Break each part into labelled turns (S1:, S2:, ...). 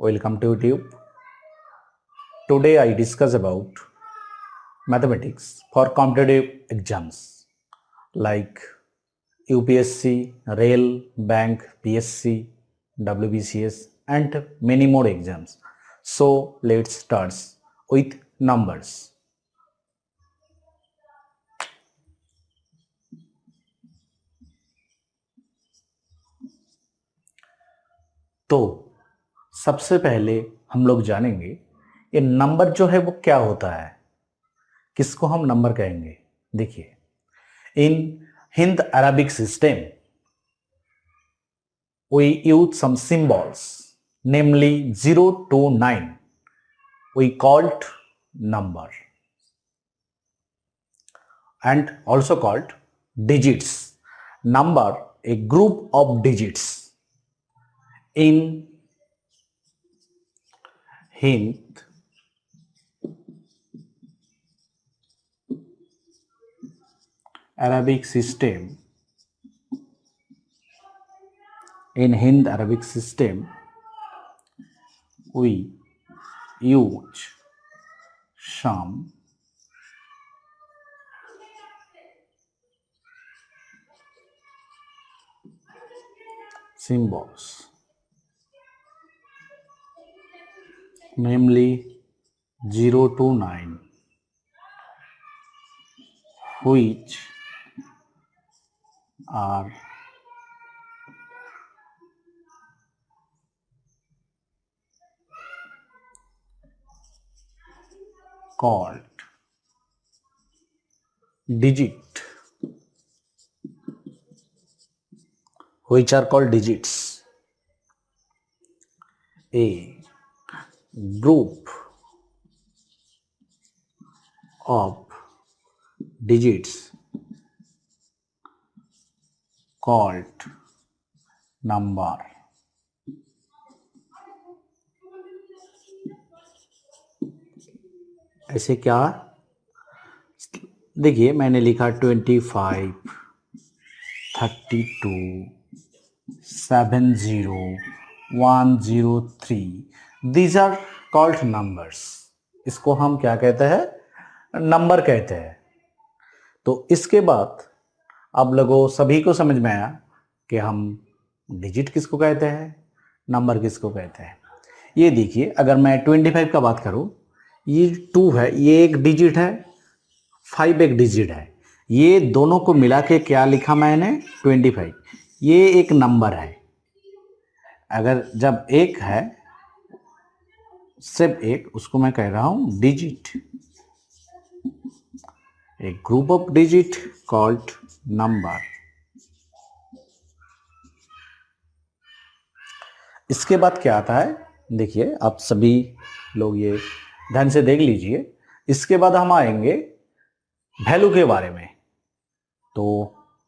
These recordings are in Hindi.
S1: Welcome to YouTube. Today I discuss about mathematics for competitive exams like UPSC, Rail, Bank, PSC, WBCS and many more exams. So let's start with numbers. तो सबसे पहले हम लोग जानेंगे ये नंबर जो है वो क्या होता है, किसको हम नंबर कहेंगे। देखिए, in Hind Arabic system we use some symbols, namely 0 to 9 we called number and also called digits. Number a group of digits. In Hind Arabic system, we use some symbols, namely 0 to 9, which are called digit, which are called digits. A group of digits called number. ऐसे क्या? देखिए, मैंने लिखा 25, 32, 70, 103. These are called numbers. इसको हम क्या कहते हैं? नंबर कहते हैं. तो इसके बाद आप लोगों सभी को समझ में आया कि हम डिजिट किसको कहते हैं, नंबर किसको कहते हैं. ये देखिए, अगर मैं 25 का बात करूं, ये 2 है, ये एक डिजिट है, 5 एक डिजिट है. ये दोनों को मिला के क्या लिखा मैंने? 25. ये एक नंबर है. अगर जब एक है, सिर्फ एक, उसको मैं कह रहा हूं digit. A group of digit called number. इसके बाद क्या आता है? देखिए, आप सभी लोग ये ध्यान से देख लीजिए. इसके बाद हम आएंगे वैल्यू के बारे में. तो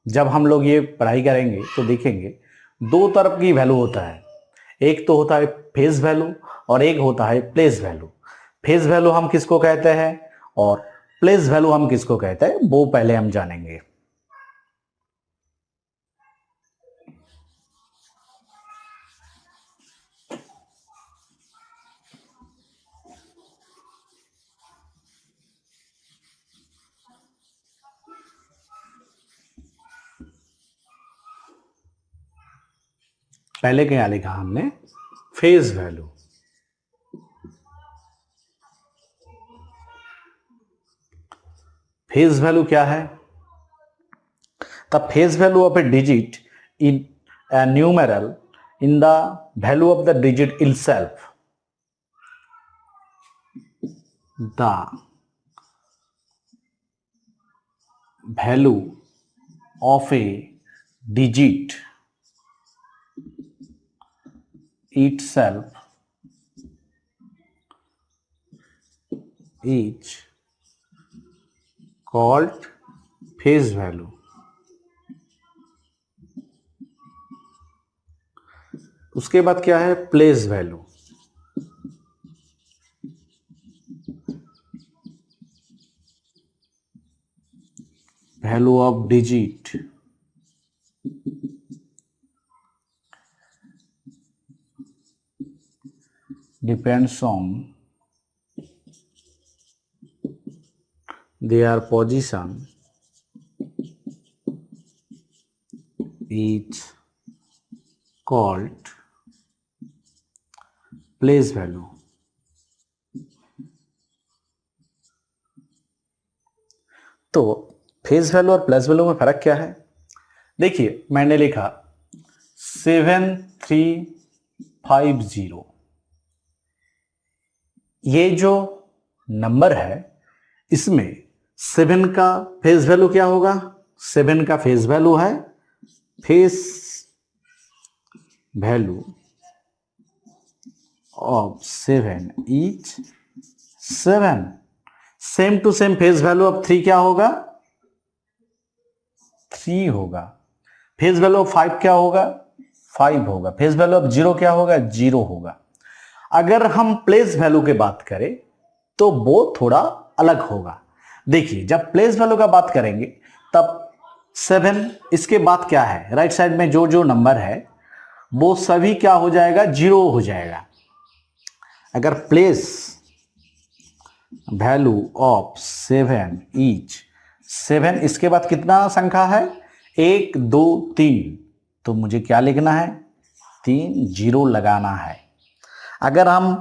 S1: जब हम लोग ये पढ़ाई करेंगे तो देखेंगे दो तरफ की वैल्यू होता है. एक तो होता है फेस वैल्यू और एक होता है प्लेस वैल्यू. फेस वैल्यू हम किसको कहते हैं और प्लेस वैल्यू हम किसको कहते हैं, वो पहले हम जानेंगे. पहले क्या लिखा हमने? Face value. फेस वैल्यू क्या है? The face value of a digit in a numeral in the value of the digit itself. The value of a digit itself is called face value. उसके बाद क्या है? Place value. Value of digit depends on their position is called place value. तो फेस वैल्यू और प्लेस वैल्यू में फर्क क्या है? देखिए, मैंने लिखा 7350, ये जो नंबर है इसमें 7 का फेस वैल्यू क्या होगा? 7 का फेस वैल्यू है, face value of 7 is 7. Same to same face value of 3 क्या होगा? 3 होगा. फेस वैल्यू ऑफ 5 क्या होगा? 5 होगा. फेस वैल्यू ऑफ 0 क्या होगा? 0 होगा. अगर हम प्लेस वैल्यू की बात करें तो वो थोड़ा अलग होगा. देखिए, जब प्लेस वैल्यू का बात करेंगे तब 7, इसके बाद क्या है? राइट साइड में जो जो नंबर है वो सभी क्या हो जाएगा? 0 हो जाएगा. अगर प्लेस वैल्यू ऑफ 7 इज 7, इसके बाद कितना संख्या है? 1 2 3, तो मुझे क्या लिखना है? 3 0 लगाना है. अगर हम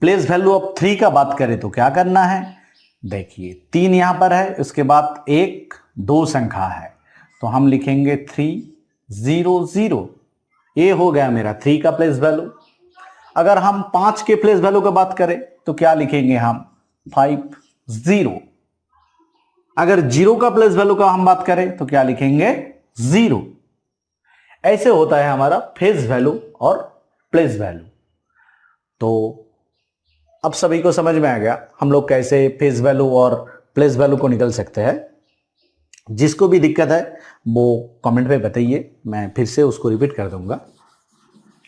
S1: प्लेस वैल्यू ऑफ 3 का बात करें तो क्या करना है? देखिए, 3 यहां पर है, उसके बाद 1 2 संख्या है, तो हम लिखेंगे 3 0 0. ये हो गया मेरा 3 का प्लेस वैल्यू. अगर हम 5 के प्लेस वैल्यू का बात करें तो क्या लिखेंगे हम? 5 0. अगर 0 का प्लेस वैल्यू का हम बात करें तो क्या लिखेंगे? 0. ऐसे होता है हमारा फेस वैल्यू और प्लेस वैल्यू. तो अब सभी को समझ में आ गया हम लोग कैसे फेस वैल्यू और प्लेस वैल्यू को निकल सकते हैं. जिसको भी दिक्कत है वो कमेंट में बताइए, मैं फिर से उसको रिपीट कर दूंगा.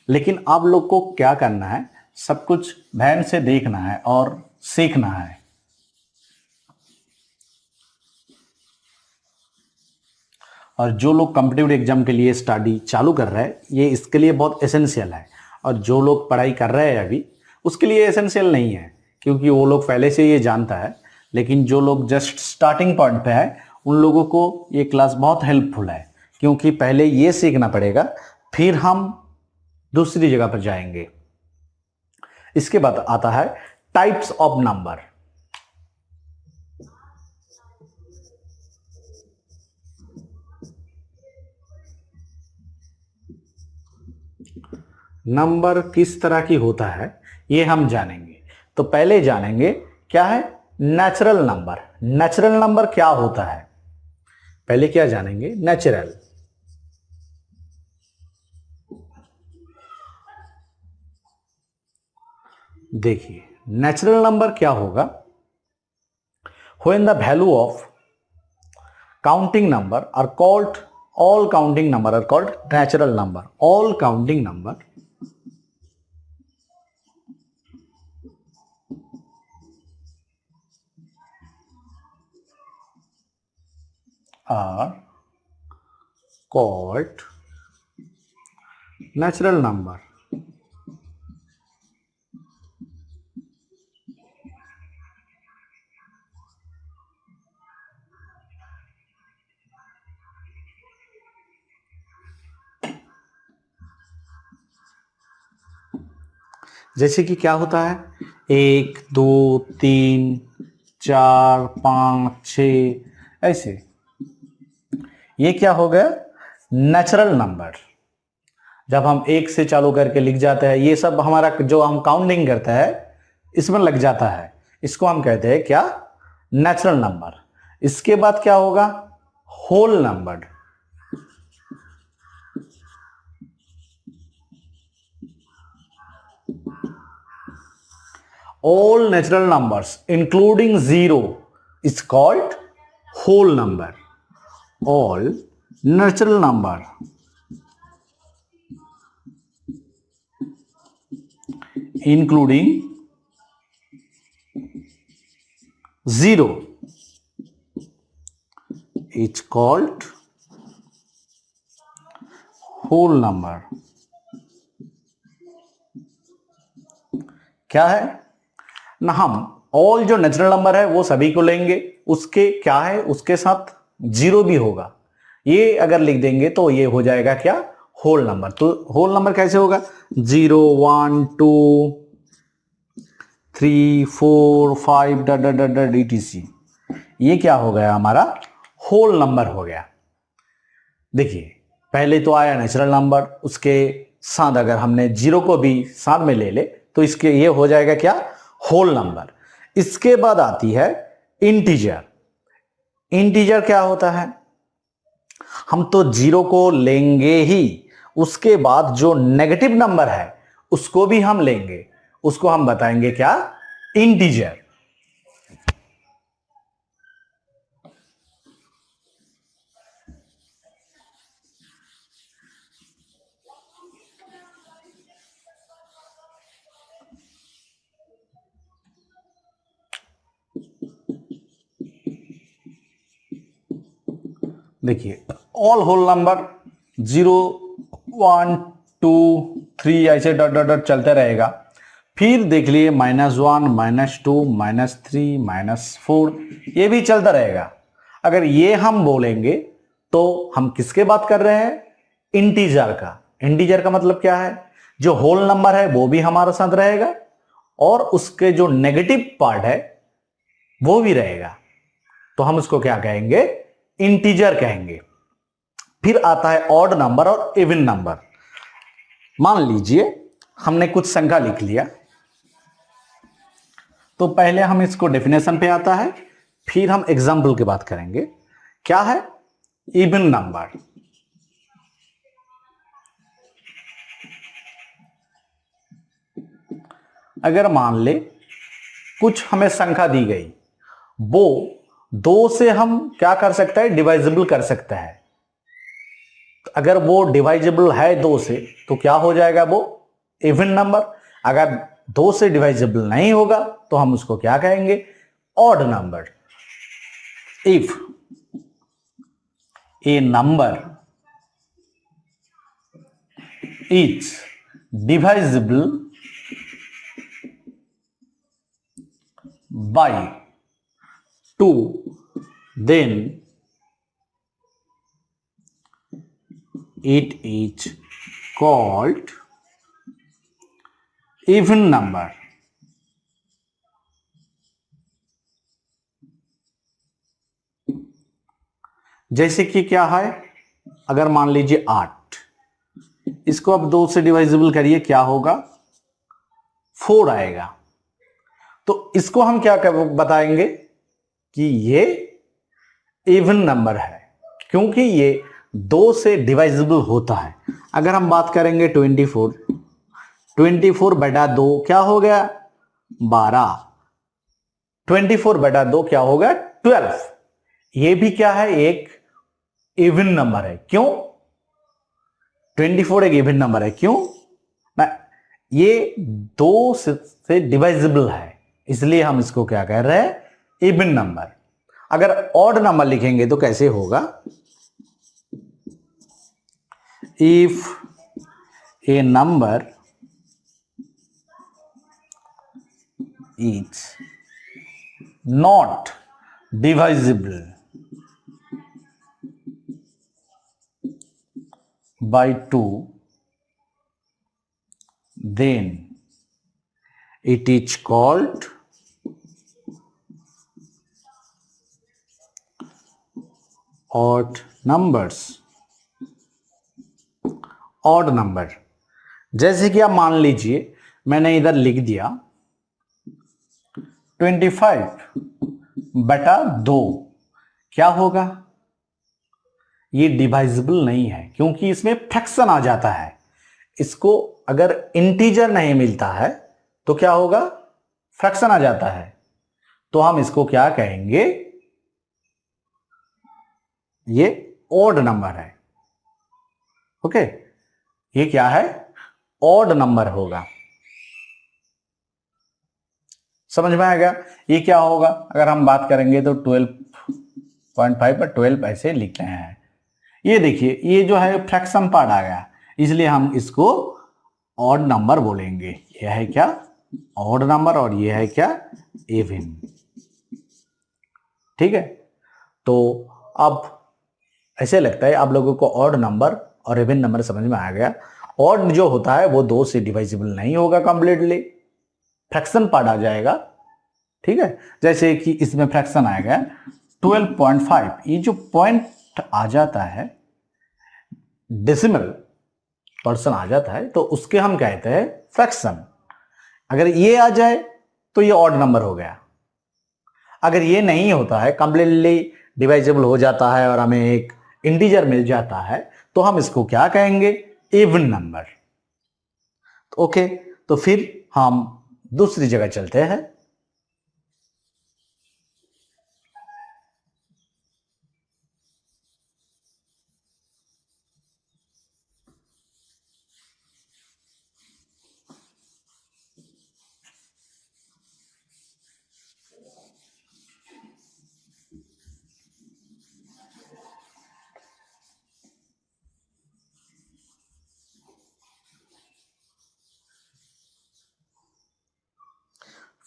S1: लेकिन आप लोग को क्या करना है? सब कुछ ध्यान से देखना है और सीखना है. और जो लोग कॉम्पिटिटिव एग्जाम के लिए स्टडी चालू कर रहे हैं, ये इसके लिए बहुत एसेंशियल है. और जो लोग पढ़ाई कर रहे हैं अभी, उसके लिए एसेंशियल नहीं है, क्योंकि वो लोग पहले से ये जानता है. लेकिन जो लोग जस्ट स्टार्टिंग पॉइंट पे है, उन लोगों को ये क्लास बहुत हेल्पफुल है, क्योंकि पहले ये सीखना पड़ेगा, फिर हम दूसरी जगह पर जाएंगे. इसके बाद आता है टाइप्स ऑफ नंबर. नंबर किस तरह की होता है ये हम जानेंगे. तो पहले जानेंगे क्या है नेचुरल नंबर. नेचुरल नंबर क्या होता है? पहले क्या जानेंगे? नेचुरल. देखिए, नेचुरल नंबर क्या होगा? When the value of counting number are called, all counting number are called natural number. All counting number are called natural number. जैसे कि क्या होता है? 1 2 3 4 5 6 ऐसे. ये क्या हो गया? Natural number. जब हम 1 से चालू करके लिख जाते हैं, ये सब हमारा जो हम काउंटिंग करते हैं इसमें लग जाता है. इसको हम कहते हैं क्या? Natural number. इसके बाद क्या होगा? Whole number. All natural numbers including 0 is called whole number. All natural number including 0 is called whole number. क्या है ना, हम ऑल जो नेचुरल नंबर है वो सभी को लेंगे, उसके क्या है, उसके साथ जीरो भी होगा, ये अगर लिख देंगे तो ये हो जाएगा क्या, होल नंबर। तो होल नंबर कैसे होगा, 0 1 2 3 4 5 डट डट डट डट etc, ये क्या हो गया हमारा, होल नंबर हो गया। देखिए पहले तो आया नेचुरल नंबर, उसके साथ अगर हमने जीरो को भी साथ में ले ले तो इसके ये हो जाएगा क्या, होल नंबर। इसके बाद आती है इंटीजर। इंटीजर क्या होता है, हम तो जीरो को लेंगे ही, उसके बाद जो नेगेटिव नंबर है उसको भी हम लेंगे, उसको हम बताएंगे क्या, इंटीजर। देखिए ऑल होल नंबर 0 1 2 3 ऐसे डॉट डॉट डॉट चलते रहेगा। फिर देख लिए -1 -2 -3 -4, ये भी चलता रहेगा। अगर ये हम बोलेंगे तो हम किसके बात कर रहे हैं, इंटीजर का। इंटीजर का मतलब क्या है, जो होल नंबर है वो भी हमारे साथ रहेगा और उसके जो नेगेटिव पार्ट है वो भी रहेगा, तो हम उसको क्या कहेंगे, इंटीजर कहेंगे। फिर आता है ऑड नंबर और इवन नंबर। मान लीजिए हमने कुछ संख्या लिख लिया, तो पहले हम इसको डेफिनेशन पे आता है, फिर हम एग्जाम्पल की बात करेंगे। क्या है, इवन नंबर। अगर मान ले कुछ हमें संख्या दी गई, वो दो से हम क्या कर सकते हैं, डिवाइजिबल कर सकता है। अगर वो डिवाइजिबल है दो से तो क्या हो जाएगा, वो इवन नंबर। अगर दो से डिवाइजिबल नहीं होगा तो हम उसको क्या कहेंगे, odd number. If a number is divisible by 2, then it is called even number। जैसे कि क्या है, अगर मान लीजिए 8, इसको अब 2 से डिवाइजिबल करिए, क्या होगा, 4 आएगा। तो इसको हम क्या बताएंगे कि ये इवन नंबर है, क्योंकि ये 2 से डिवाइजिबल होता है। अगर हम बात करेंगे 24 बटा 2 क्या हो गया, 12। 24 बटा 2 क्या हो गया, 12। ये भी क्या है, एक इवन नंबर है। क्यों, 24 एक इवन नंबर है, क्यों ना, ये 2 से डिवाइजिबल है, इसलिए हम इसको क्या कह रहे हैं, इवन नंबर। अगर ऑड नंबर लिखेंगे तो कैसे होगा, if a number is not divisible by 2, then it is called odd numbers। Odd number, जैसे कि आप मान लीजिए मैंने इधर लिख दिया 25 बटा 2, क्या होगा, ये डिवाइजिबल नहीं है क्योंकि इसमें फ्रैक्शन आ जाता है। इसको अगर इंटीजर नहीं मिलता है तो क्या होगा, फ्रैक्शन आ जाता है, तो हम इसको क्या कहेंगे, ये ऑड नंबर है। ओके, ये क्या है, ऑड नंबर होगा। समझ में आएगा, ये क्या होगा, अगर हम बात करेंगे तो 12.5 पर 12 ऐसे लिखते हैं। ये देखिए ये जो है फ्रैक्शन पार्ट आ गया, इसलिए हम इसको ऑड नंबर बोलेंगे। यह है क्या, ऑड नंबर और ये है क्या, इवन। ठीक है, तो अब ऐसे लगता है आप लोगों को ऑड नंबर और इवन नंबर समझ में आ गया। ऑड जो होता है वो 2 से डिवाइजिबल नहीं होगा कंप्लीटली, फ्रैक्शन पार्ट आ जाएगा। ठीक है, जैसे कि इसमें फ्रैक्शन आएगा 12.5, ये जो पॉइंट आ जाता है, डेसिमल पर्सन आ जाता है, तो उसके हम कहते हैं फ्रैक्शन। अगर ये आ जाए तो ये ऑड नंबर हो गया। अगर ये नहीं होता है, कंप्लीटली डिवाइजेबल हो जाता है और हमें एक इंटीजर मिल जाता है, तो हम इसको क्या कहेंगे, इवन नंबर। ओके, तो फिर हम दूसरी जगह चलते हैं।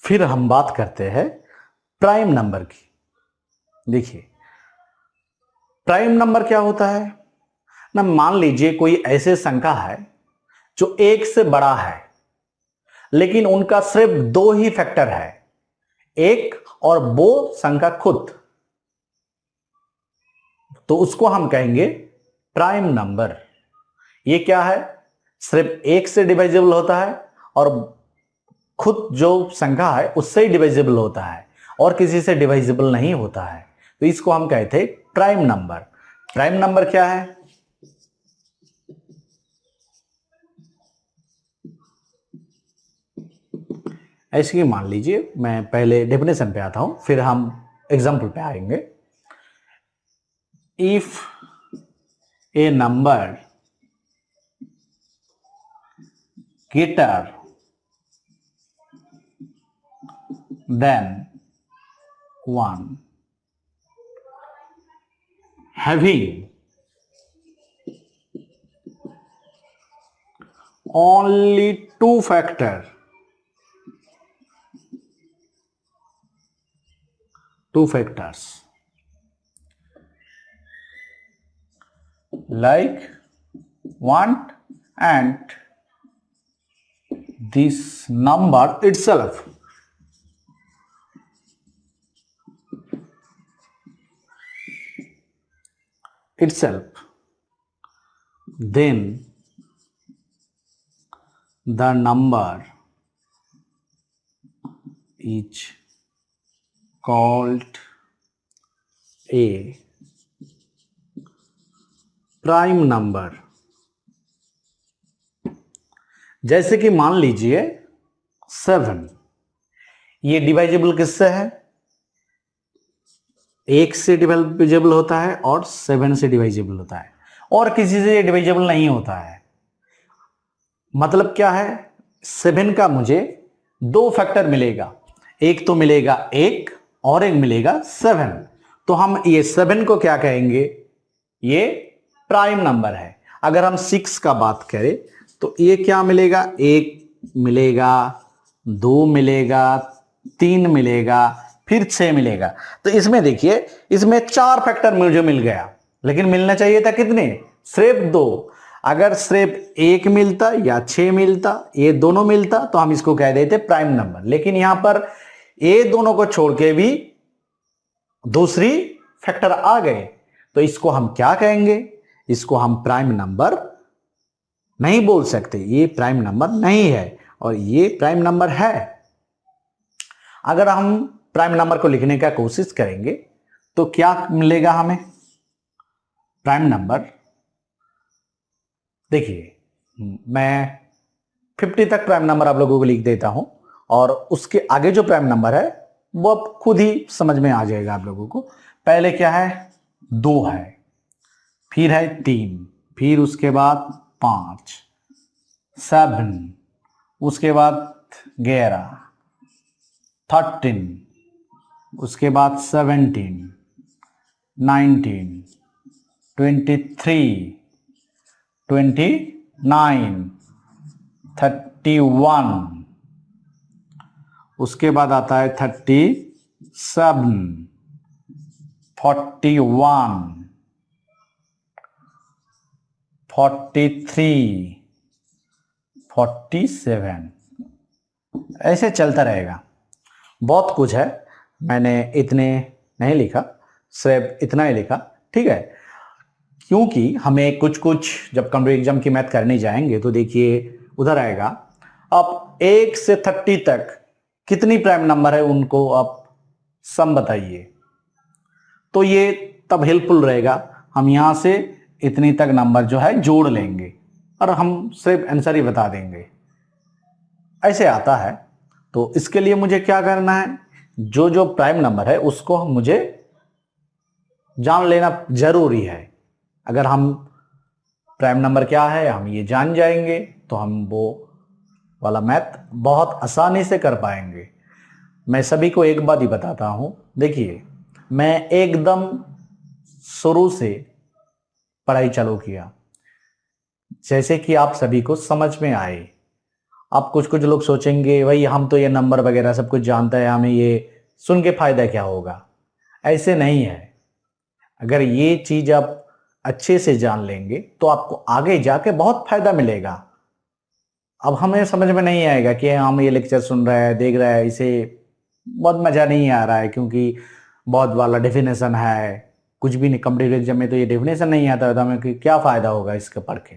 S1: फिर हम बात करते हैं प्राइम नंबर की। देखिए, प्राइम नंबर क्या होता है ना, मान लीजिए कोई ऐसे संख्या है जो 1 से बड़ा है, लेकिन उनका सिर्फ 2 ही फैक्टर है, 1 और वो संख्या खुद, तो उसको हम कहेंगे प्राइम नंबर। ये क्या है, सिर्फ 1 से डिवाइजेबल होता है और खुद जो संख्या है उससे ही डिवाइजेबल होता है और किसी से डिवाइजेबल नहीं होता है, तो इसको हम कहते हैं प्राइम नंबर। प्राइम नंबर क्या है, ऐसे ही मान लीजिए, मैं पहले डेफिनेशन पे आता हूं फिर हम एग्जांपल पे आएंगे। If a number greater than 1 having only 2 factors like 1 and this number itself then the number is called a prime number. जैसे कि मान लीजिए 7, ये डिवाइजेबल किससे है, 1 से डिवाइजेबल होता है और 7 से डिवाइजेबल होता है, और किसी से डिवाइजेबल नहीं होता है। मतलब क्या है, 7 का मुझे 2 फैक्टर मिलेगा, एक तो मिलेगा 1 और एक मिलेगा 7, तो हम ये 7 को क्या कहेंगे, ये प्राइम नंबर है। अगर हम 6 का बात करें तो ये क्या मिलेगा, 1 मिलेगा, 2 मिलेगा, 3 मिलेगा, फिर 6 मिलेगा। तो इसमें देखिए, इसमें 4 फैक्टर मुझे मिल गया, लेकिन मिलना चाहिए था कितने, सिर्फ 2। अगर सिर्फ 1 मिलता या 6 मिलता, ये दोनों मिलता, तो हम इसको कह देते प्राइम नंबर। लेकिन यहां पर ये दोनों को छोड़ के भी दूसरी फैक्टर आ गए, तो इसको हम क्या कहेंगे, इसको हम प्राइम नंबर नहीं बोल सकते, ये प्राइम नंबर नहीं है और ये प्राइम नंबर है। अगर हम प्राइम नंबर को लिखने का कोशिश करेंगे तो क्या मिलेगा हमें, प्राइम नंबर देखिए, मैं 50 तक प्राइम नंबर आप लोगों को लिख देता हूं और उसके आगे जो प्राइम नंबर है वो अब खुद ही समझ में आ जाएगा आप लोगों को। पहले क्या है, 2 है, फिर है 3, फिर उसके बाद 5, 7, उसके बाद 11, 13, उसके बाद 17, 19, 23, 29, 31, उसके बाद आता है 37, 41, 43, 47, ऐसे चलता रहेगा। बहुत कुछ है, मैंने इतने नहीं लिखा, सिर्फ इतना ही लिखा, ठीक है। क्योंकि हमें कुछ कुछ जब कंप्यूटर एग्जाम की मैथ करने जाएंगे तो देखिए उधर आएगा, अब 1 से 30 तक कितनी प्राइम नंबर है उनको आप सम बताइए। तो ये तब हेल्पफुल रहेगा, हम यहां से इतनी तक नंबर जो है जोड़ लेंगे और हम सिर्फ आंसर ही बता देंगे, ऐसे आता है। तो इसके लिए मुझे क्या करना है, जो जो प्राइम नंबर है उसको मुझे जान लेना जरूरी है। अगर हम प्राइम नंबर क्या है हम ये जान जाएंगे तो हम वो वाला मैथ बहुत आसानी से कर पाएंगे। मैं सभी को एक बात ही बताता हूं, देखिए मैं एकदम शुरू से पढ़ाई चालू किया, जैसे कि आप सभी को समझ में आए। आप कुछ कुछ लोग सोचेंगे भाई हम तो ये नंबर वगैरह सब कुछ जानता है, हमें ये सुन के फायदा क्या होगा। ऐसे नहीं है, अगर ये चीज आप अच्छे से जान लेंगे तो आपको आगे जाके बहुत फायदा मिलेगा। अब हमें समझ में नहीं आएगा कि हम ये लेक्चर सुन रहे हैं, देख रहे हैं, इसे बहुत मजा नहीं आ रहा है क्योंकि बहुत वाला डेफिनेशन है, कुछ भी नहीं। कॉम्पिटिटिव एग्जाम में तो ये डेफिनेशन नहीं आता है, तो हमें क्या फायदा होगा इसके पढ़ के।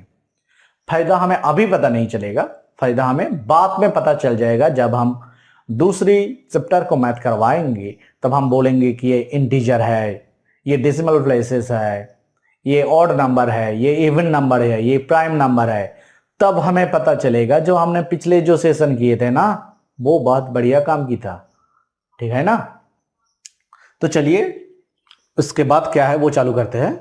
S1: फायदा हमें अभी पता नहीं चलेगा, फायदा हमें बाद में पता चल जाएगा। जब हम दूसरी चैप्टर को मैथ करवाएंगे तब हम बोलेंगे कि ये इंटीजर है, ये डेसिमल प्लेसेस है, ये ऑड नंबर है, ये इवन नंबर है, ये प्राइम नंबर है। तब हमें पता चलेगा, जो हमने पिछले जो सेशन किए थे ना वो बहुत बढ़िया काम की था, ठीक है ना। तो चलिए उसके बाद क्या है वो चालू करते हैं।